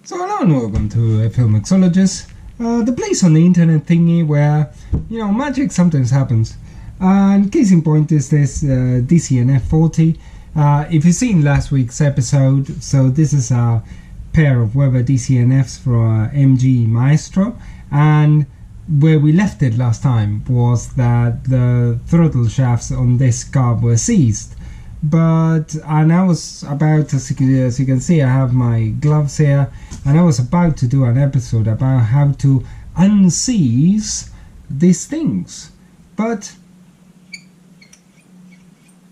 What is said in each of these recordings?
So hello and welcome to a film Mixologist, the place on the internet thingy where, you know, magic sometimes happens. And case in point is this DCNF 40. If you've seen last week's episode, so this is a pair of Weber DCNFs for MG Maestro, and where we left it last time was that the throttle shafts on this carb were seized. And I was about to, as you can see, I have my gloves here, and I was about to do an episode about how to unseize these things, but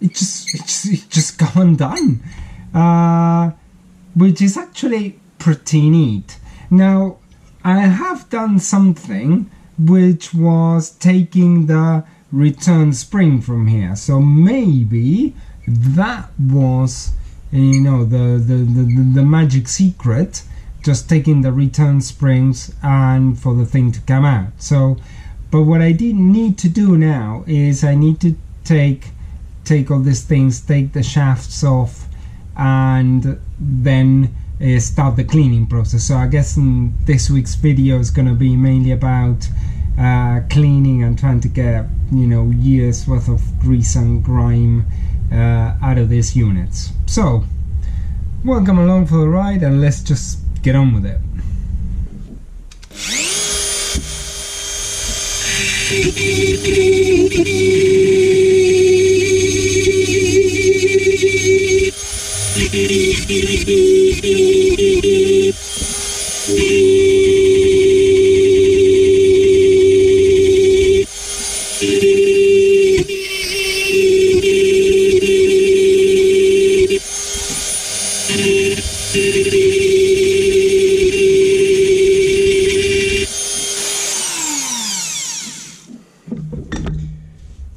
it just got undone, which is actually pretty neat. Now, I have done something which was taking the return spring from here, so maybe that was, you know, the magic secret, just taking the return springs and for the thing to come out. So, but what I didn't need to do now is I need to take all these things, take the shafts off, and then start the cleaning process. So I guess this week's video is going to be mainly about cleaning and trying to get, you know, years worth of grease and grime out of these units. So welcome along for the ride, and let's just get on with it.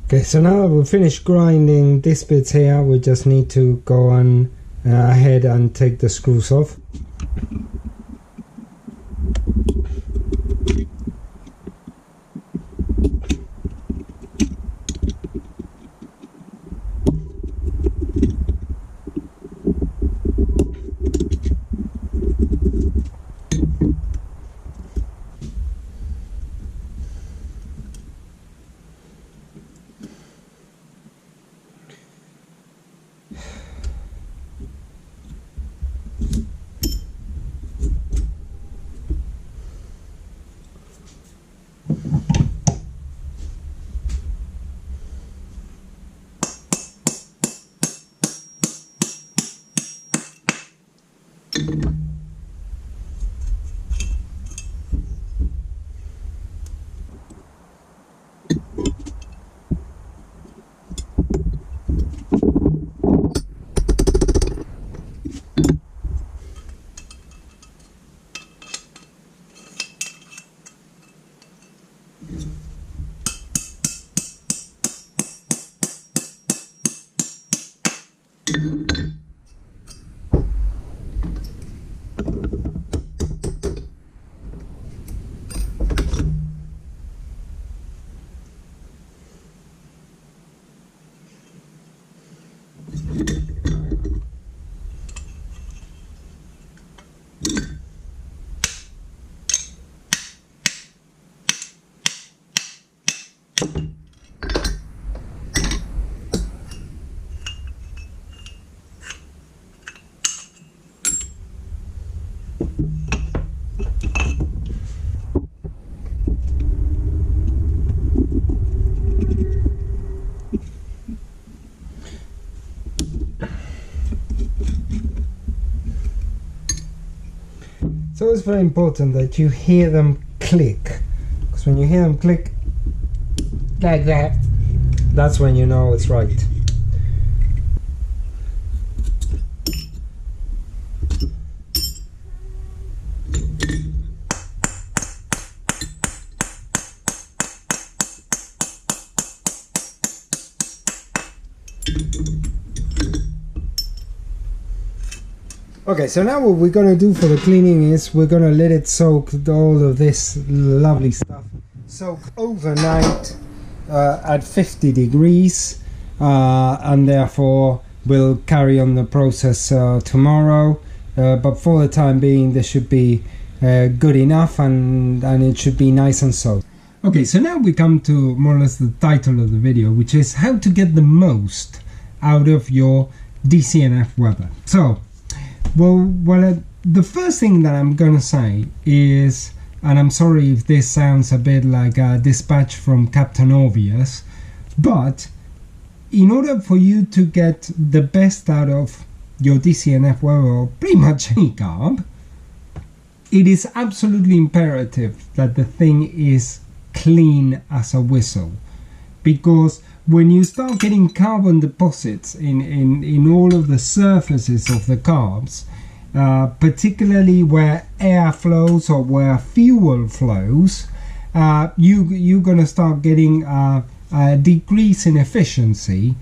Okay, so now we've finished grinding this bit here. We just need to go on ahead and take the screws off. So it's very important that you hear them click, because when you hear them click like that, that's when you know it's right. Okay, so now what we're going to do for the cleaning is we're going to let it soak, all of this lovely stuff soak overnight at 50 degrees, and therefore we'll carry on the process tomorrow but for the time being this should be good enough, and it should be nice and soft. Okay, so now we come to more or less the title of the video, which is how to get the most out of your DCNF Weber. So, the first thing that I'm gonna say is, and I'm sorry if this sounds a bit like a dispatch from Captain Obvious, but in order for you to get the best out of your DCNF Weber, or pretty much any carb, it is absolutely imperative that the thing is clean as a whistle, because when you start getting carbon deposits in all of the surfaces of the carbs, particularly where air flows or where fuel flows, you're gonna start getting a decrease in efficiency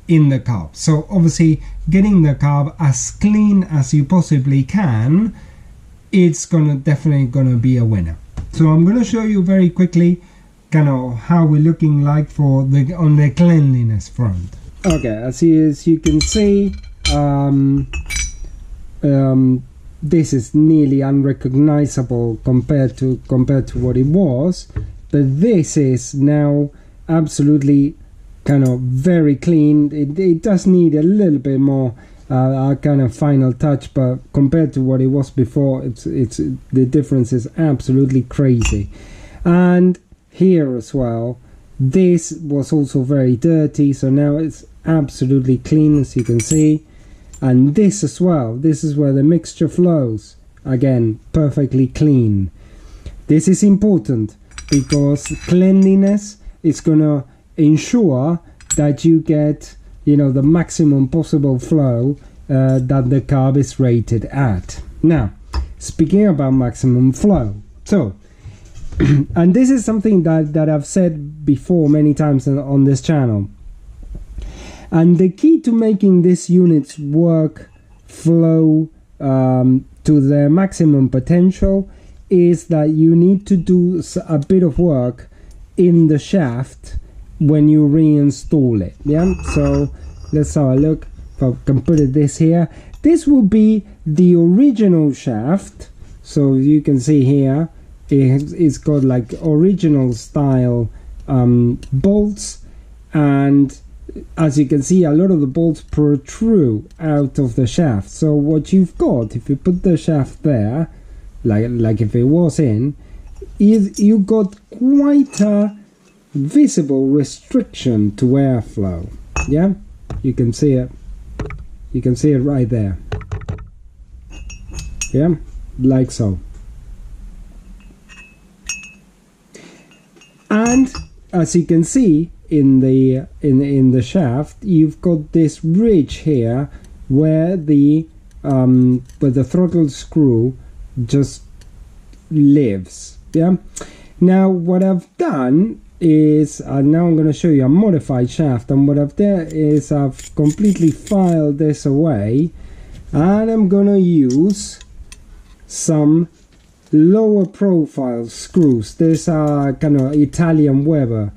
in the carb. So obviously getting the carb as clean as you possibly can, it's definitely gonna be a winner. So I'm gonna show you very quickly kind of how we're looking like on the cleanliness front. Okay, as you can see, this is nearly unrecognizable compared to what it was, but this is now absolutely kind of very clean. It does need a little bit more kind of final touch, but compared to what it was before, the difference is absolutely crazy. And here as well, this was also very dirty, so now it's absolutely clean, as you can see. And this as well, this is where the mixture flows, again perfectly clean. This is important because cleanliness is gonna ensure that you get, you know, the maximum possible flow that the carb is rated at. Now, speaking about maximum flow, so and this is something that I've said before many times on this channel, and the key to making these units flow to their maximum potential is that you need to do a bit of work in the shaft when you reinstall it. Yeah, so let's have a look. If I can put this here, this will be the original shaft. So you can see here it's got like original style bolts, and as you can see, a lot of the bolts protrude out of the shaft. So what you've got, if you put the shaft there, like if it was in, is you got quite a visible restriction to airflow. Yeah, you can see it. You can see it right there. Yeah, like so. And as you can see in the shaft, you've got this ridge here where the throttle screw just lives. Yeah. Now what I've done is, now I'm going to show you a modified shaft, and what I've done is I've completely filed this away, and I'm going to use some lower profile screws. These are kind of Italian Weber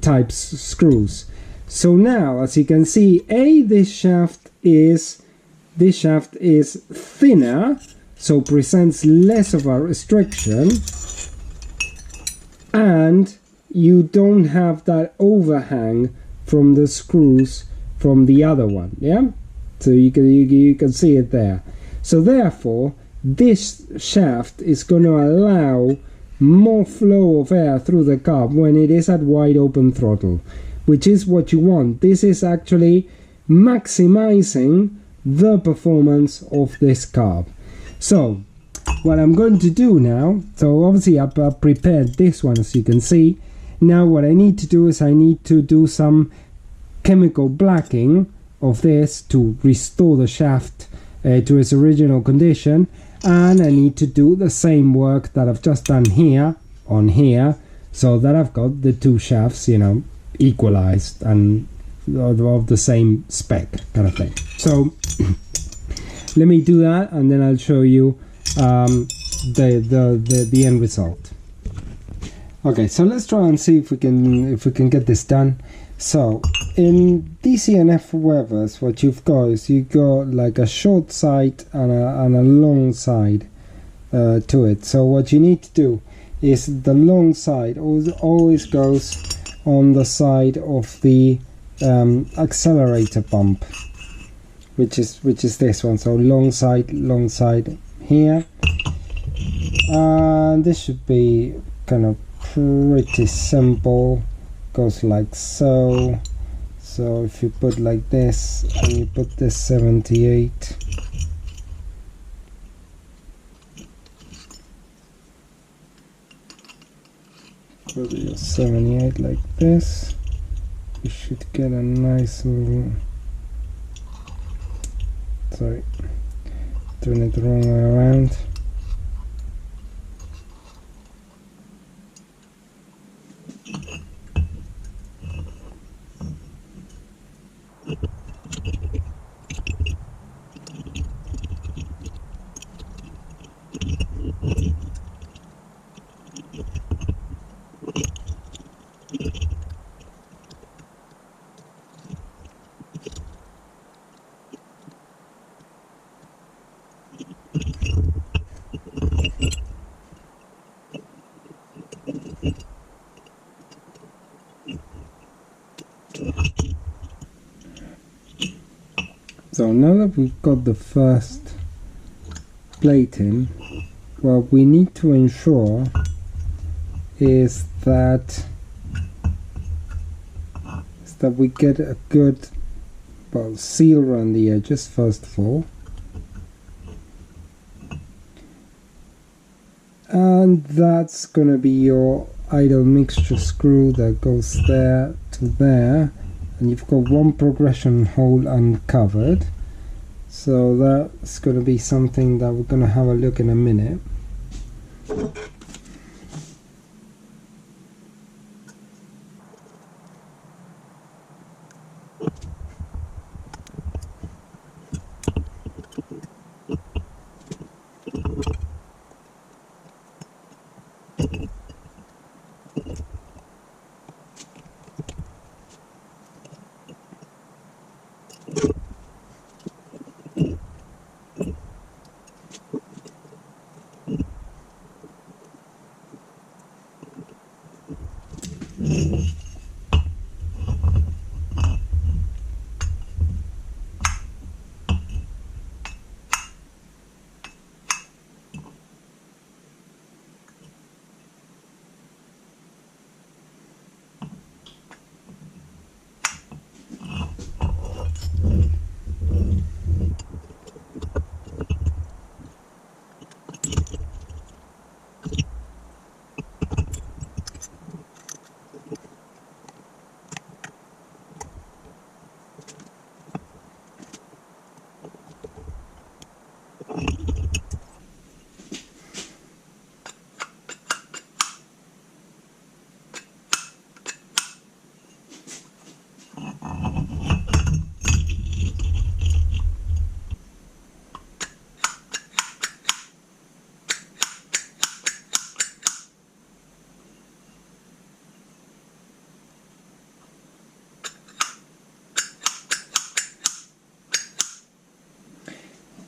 type screws. So now, as you can see, this shaft is thinner, so presents less of a restriction, and you don't have that overhang from the screws from the other one. Yeah, so you can see it there. So therefore, this shaft is going to allow more flow of air through the carb when it is at wide open throttle, which is what you want. This is actually maximizing the performance of this carb. So what I'm going to do now, so obviously I've prepared this one, as you can see. Now what I need to do is I need to do some chemical blacking of this to restore the shaft to its original condition, and I need to do the same work that I've just done here on here, so that I've got the two shafts, you know, equalized and of the same spec kind of thing. So let me do that, and then I'll show you the end result. Okay, so let's try and see if we can get this done. So in DCNF Webers, what you've got is you got like a short side and a long side to it. So what you need to do is the long side always goes on the side of the accelerator pump, which is this one. So long side here, and this should be kind of pretty simple. Goes like so. So if you put like this and you put this 78, put your 78 like this, you should get a nice little, sorry, doing it the wrong way around. So now that we've got the first plate in, what we need to ensure is that we get a good seal around the edges first of all, and that's gonna be your idle mixture screw that goes there to there, and you've got one progression hole uncovered. So that's going to be something that we're going to have a look in a minute.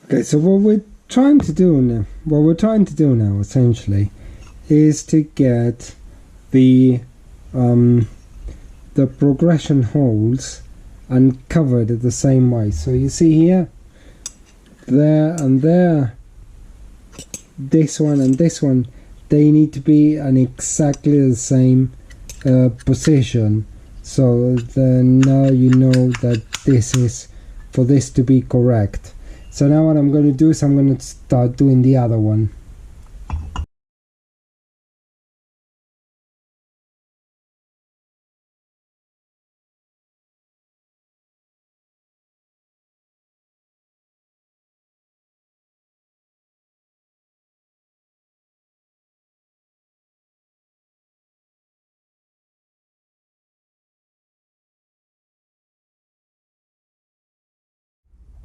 Okay, so what we're trying to do now, essentially, is to get the progression holes uncovered the same way. So you see here, there and there, this one and this one, they need to be in exactly the same position. So then now you know that this is for this to be correct. So now what I'm going to do is I'm going to start doing the other one.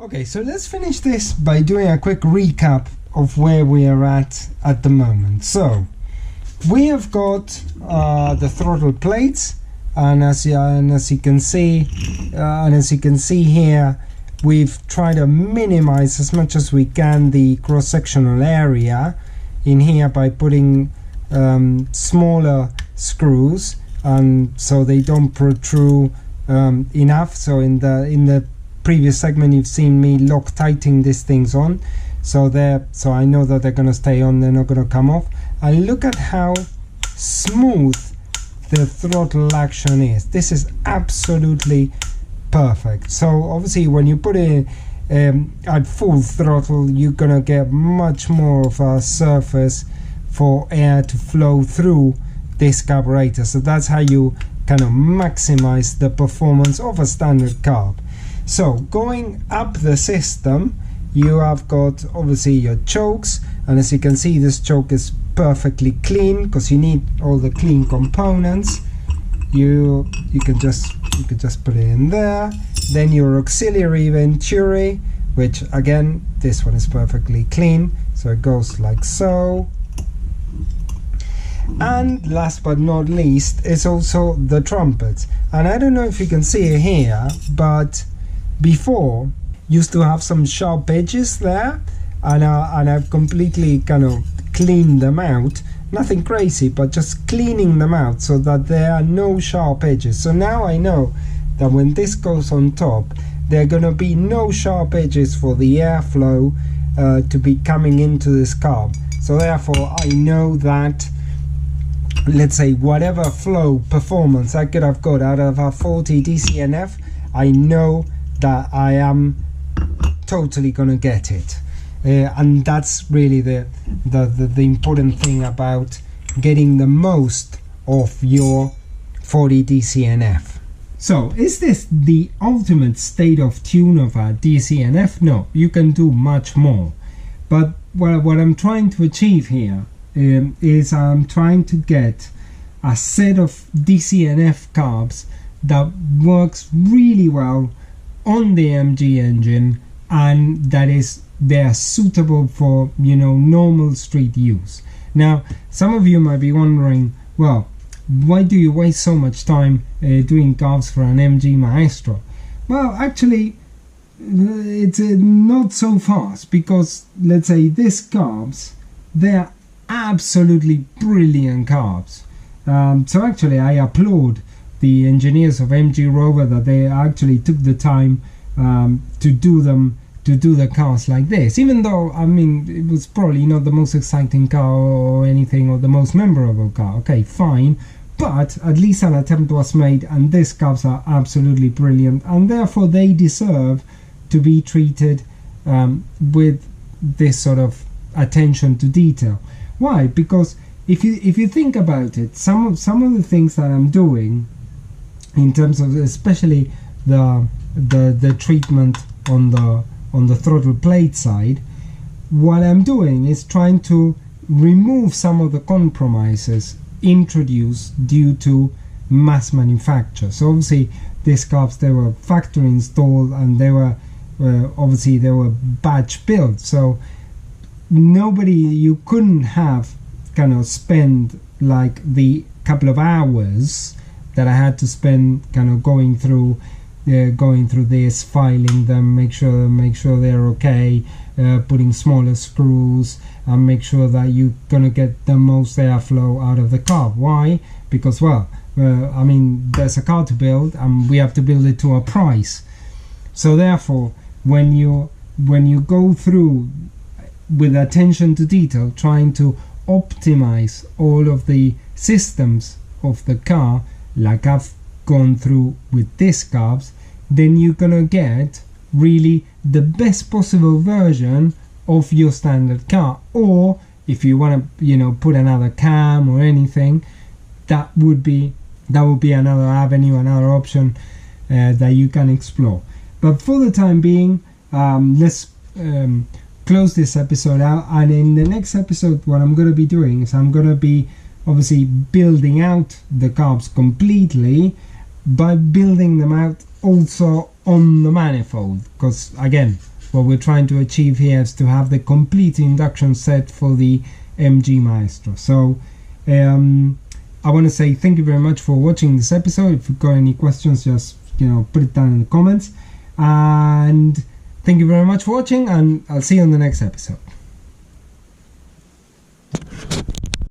Okay, so let's finish this by doing a quick recap of where we are at the moment. So we have got the throttle plates and as you can see here, we've tried to minimize as much as we can the cross-sectional area in here by putting smaller screws, and so they don't protrude enough. So in the previous segment you've seen me Loctiting these things on, so I know that they're going to stay on, they're not going to come off. And look at how smooth the throttle action is. This is absolutely perfect. So obviously when you put it at full throttle, you're gonna get much more of a surface for air to flow through this carburetor. So that's how you kind of maximize the performance of a standard carb. So going up the system, you have got obviously your chokes, and as you can see, this choke is perfectly clean because you need all the clean components. You can just put it in there. Then your auxiliary venturi, which again, this one is perfectly clean, so it goes like so. And last but not least is also the trumpets. And I don't know if you can see it here, but before used to have some sharp edges there, and I've completely kind of cleaned them out. Nothing crazy, but just cleaning them out so that there are no sharp edges. So now I know that when this goes on top, there are going to be no sharp edges for the airflow to be coming into this carb. So therefore I know that, let's say, whatever flow performance I could have got out of a 40 DCNF, I know that I am totally going to get it. And that's really the important thing about getting the most of your 40 DCNF. So is this the ultimate state of tune of a DCNF? No, you can do much more. But what I'm trying to achieve here is I'm trying to get a set of DCNF carbs that works really well on the MG engine, and that is they're suitable for, you know, normal street use. Now some of you might be wondering, well, why do you waste so much time doing carbs for an MG Maestro? Well, actually it's not so fast, because let's say these carbs, they're absolutely brilliant carbs. So actually I applaud the engineers of MG Rover that they actually took the time to do the cars like this, even though, I mean, it was probably not the most exciting car or anything, or the most memorable car. Okay, fine, but at least an attempt was made, and these cars are absolutely brilliant, and therefore they deserve to be treated with this sort of attention to detail. Why? Because if you think about it, some of the things that I'm doing in terms of especially the treatment on the throttle plate side, what I'm doing is trying to remove some of the compromises introduced due to mass manufacture. So obviously these carbs, they were factory installed, and they were obviously they were batch built, so you couldn't have kind of spend like the couple of hours that I had to spend kind of going through this, filing them, make sure they're okay, putting smaller screws, and make sure that you're gonna get the most airflow out of the car. Why? Because, well, I mean, there's a car to build, and we have to build it to a price. So therefore, when you go through with attention to detail, trying to optimize all of the systems of the car, like I've gone through with these carbs, then you're gonna get really the best possible version of your standard car. Or if you want to, you know, put another cam or anything, that would be another avenue, another option that you can explore. But for the time being, let's close this episode out, and in the next episode what I'm going to be doing is I'm going to be obviously building out the carbs completely, by building them out also on the manifold, because again, what we're trying to achieve here is to have the complete induction set for the MG Maestro. So I want to say thank you very much for watching this episode. If you've got any questions, just put it down in the comments. And thank you very much for watching, and I'll see you on the next episode.